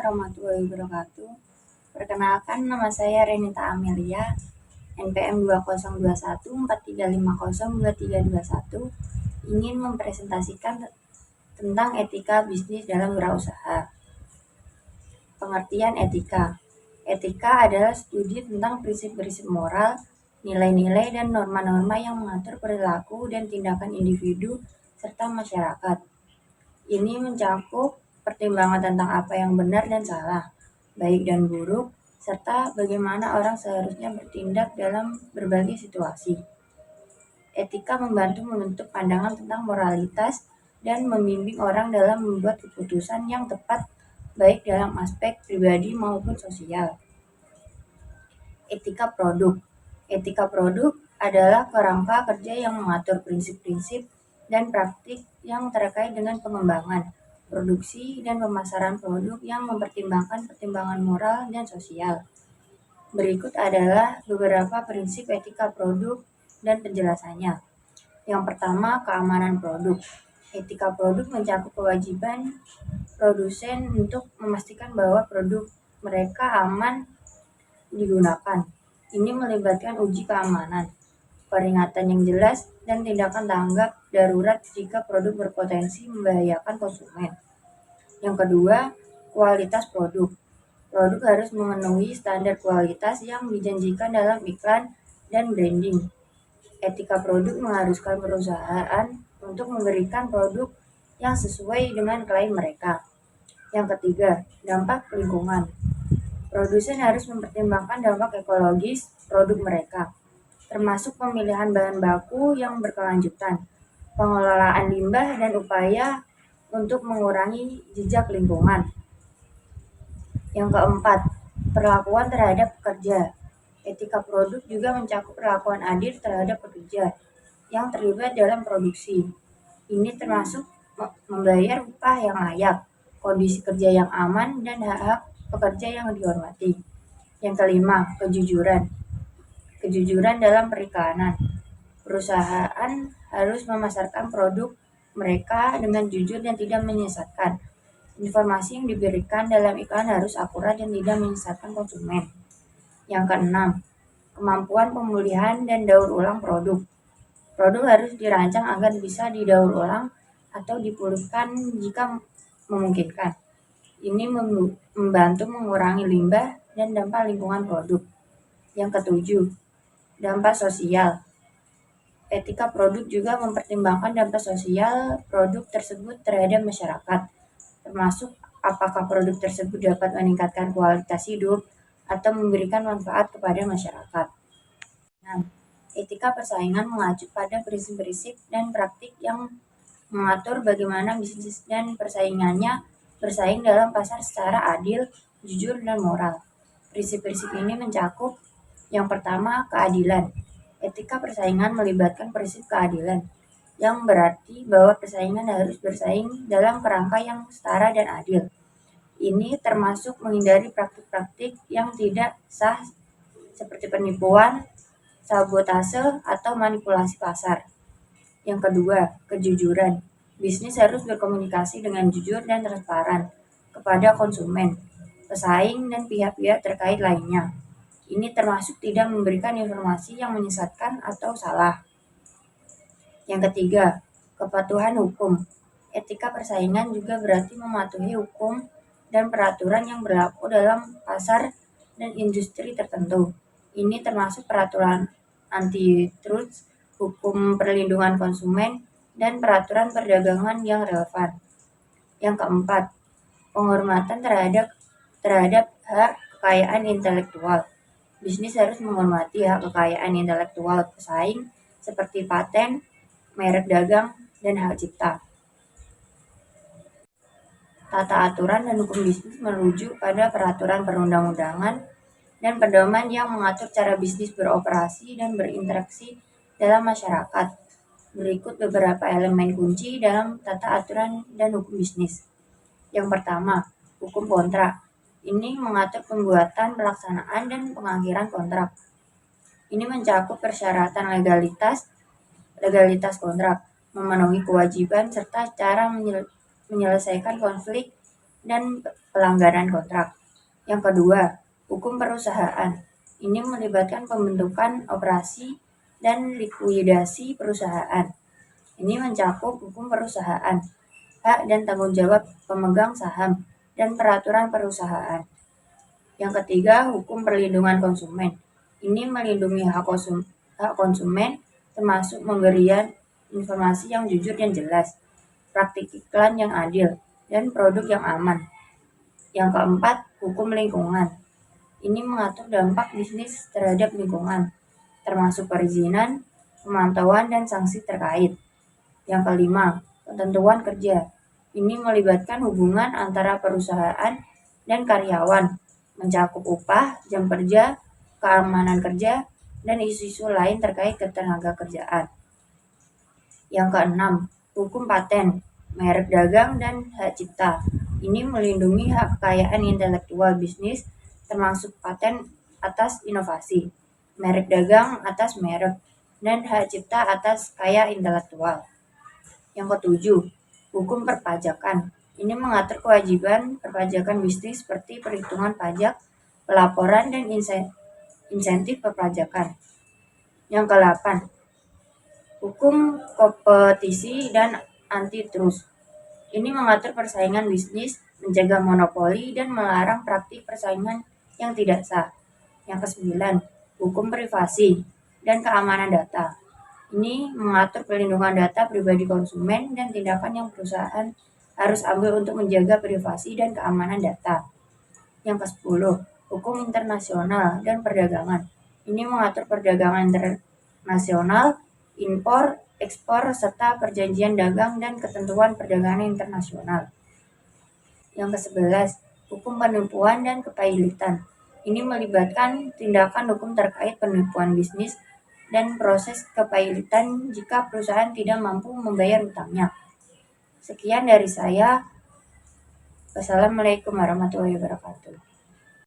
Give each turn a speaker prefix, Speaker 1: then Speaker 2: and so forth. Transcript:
Speaker 1: warahmatullahi wabarakatuh. Perkenalkan, nama saya Renita Amelia, NPM 202143502321, ingin mempresentasikan tentang etika bisnis dalam wirausaha. Pengertian etika. Etika adalah studi tentang prinsip-prinsip moral, nilai-nilai dan norma-norma yang mengatur perilaku dan tindakan individu serta masyarakat. Ini mencakup pertimbangan tentang apa yang benar dan salah, baik dan buruk, serta bagaimana orang seharusnya bertindak dalam berbagai situasi. Etika membantu membentuk pandangan tentang moralitas dan membimbing orang dalam membuat keputusan yang tepat, baik dalam aspek pribadi maupun sosial. Etika produk. Etika produk adalah kerangka kerja yang mengatur prinsip-prinsip dan praktik yang terkait dengan pengembangan, produksi, dan pemasaran produk yang mempertimbangkan pertimbangan moral dan sosial. Berikut adalah beberapa prinsip etika produk dan penjelasannya. Yang pertama, keamanan produk. Etika produk mencakup kewajiban produsen untuk memastikan bahwa produk mereka aman digunakan. Ini melibatkan uji keamanan, peringatan yang jelas, dan tindakan tanggap darurat jika produk berpotensi membahayakan konsumen. Yang kedua, kualitas produk. Produk harus memenuhi standar kualitas yang dijanjikan dalam iklan dan branding. Etika produk mengharuskan perusahaan untuk memberikan produk yang sesuai dengan klaim mereka. Yang ketiga, dampak lingkungan. Produsen harus mempertimbangkan dampak ekologis produk mereka, termasuk pemilihan bahan baku yang berkelanjutan, pengelolaan limbah, dan upaya untuk mengurangi jejak lingkungan. Yang keempat, perlakuan terhadap pekerja. Etika produk juga mencakup perlakuan adil terhadap pekerja yang terlibat dalam produksi. Ini termasuk membayar upah yang layak, kondisi kerja yang aman, dan hak-hak pekerja yang dihormati. Yang kelima, kejujuran. Kejujuran dalam periklanan. Perusahaan harus memasarkan produk mereka dengan jujur dan tidak menyesatkan. Informasi yang diberikan dalam iklan harus akurat dan tidak menyesatkan konsumen. Yang keenam, kemampuan pemulihan dan daur ulang produk. Produk harus dirancang agar bisa didaur ulang atau dipulihkan jika memungkinkan. Ini membantu mengurangi limbah dan dampak lingkungan produk. Yang ketujuh, dampak sosial. Etika produk juga mempertimbangkan dampak sosial produk tersebut terhadap masyarakat, termasuk apakah produk tersebut dapat meningkatkan kualitas hidup atau memberikan manfaat kepada masyarakat. Nah, etika persaingan mengacu pada prinsip-prinsip dan praktik yang mengatur bagaimana bisnis dan persaingannya bersaing dalam pasar secara adil, jujur, dan moral. Prinsip-prinsip ini mencakup yang pertama, keadilan. Etika persaingan melibatkan prinsip keadilan, yang berarti bahwa persaingan harus bersaing dalam kerangka yang setara dan adil. Ini termasuk menghindari praktik-praktik yang tidak sah seperti penipuan, sabotase, atau manipulasi pasar. Yang kedua, kejujuran. Bisnis harus berkomunikasi dengan jujur dan transparan kepada konsumen, pesaing, dan pihak-pihak terkait lainnya. Ini termasuk tidak memberikan informasi yang menyesatkan atau salah. Yang ketiga, kepatuhan hukum. Etika persaingan juga berarti mematuhi hukum dan peraturan yang berlaku dalam pasar dan industri tertentu. Ini termasuk peraturan antitrust, hukum perlindungan konsumen, dan peraturan perdagangan yang relevan. Yang keempat, penghormatan terhadap hak kekayaan intelektual. Bisnis harus menghormati hak kekayaan intelektual pesaing seperti paten, merek dagang, dan hak cipta. Tata aturan dan hukum bisnis merujuk pada peraturan perundang-undangan dan pedoman yang mengatur cara bisnis beroperasi dan berinteraksi dalam masyarakat. Berikut beberapa elemen kunci dalam tata aturan dan hukum bisnis. Yang pertama, hukum kontrak. Ini mengatur pembuatan, pelaksanaan, dan pengakhiran kontrak. Ini mencakup persyaratan legalitas kontrak, memenuhi kewajiban, serta cara menyelesaikan konflik dan pelanggaran kontrak. Yang kedua, hukum perusahaan. Ini melibatkan pembentukan operasi dan likuidasi perusahaan. Ini mencakup hukum perusahaan, hak dan tanggung jawab pemegang saham, dan peraturan perusahaan. Yang ketiga, hukum perlindungan konsumen. Ini melindungi hak konsumen, termasuk pemberian informasi yang jujur dan jelas, praktik iklan yang adil, dan produk yang aman. Yang keempat, hukum lingkungan. Ini mengatur dampak bisnis terhadap lingkungan, termasuk perizinan, pemantauan, dan sanksi terkait. Yang kelima, ketentuan kerja. Ini melibatkan hubungan antara perusahaan dan karyawan, mencakup upah, jam kerja, keamanan kerja, dan isu-isu lain terkait ketenaga kerjaan. Yang keenam, hukum paten, merek dagang, dan hak cipta. Ini melindungi hak kekayaan intelektual bisnis, termasuk paten atas inovasi, merek dagang atas merek, dan hak cipta atas karya intelektual. Yang ketujuh, hukum perpajakan. Ini mengatur kewajiban perpajakan bisnis seperti perhitungan pajak, pelaporan, dan insentif perpajakan. Yang kedelapan, hukum kompetisi dan antitrust. Ini mengatur persaingan bisnis, menjaga monopoli, dan melarang praktik persaingan yang tidak sah. Yang kesembilan, hukum privasi dan keamanan data. Ini mengatur perlindungan data pribadi konsumen dan tindakan yang perusahaan harus ambil untuk menjaga privasi dan keamanan data. Yang ke-10, hukum internasional dan perdagangan. Ini mengatur perdagangan internasional, impor, ekspor, serta perjanjian dagang dan ketentuan perdagangan internasional. Yang ke-11, hukum penipuan dan kepailitan. Ini melibatkan tindakan hukum terkait penipuan bisnis dan proses kepailitan jika perusahaan tidak mampu membayar hutangnya. Sekian dari saya. Wassalamualaikum warahmatullahi wabarakatuh.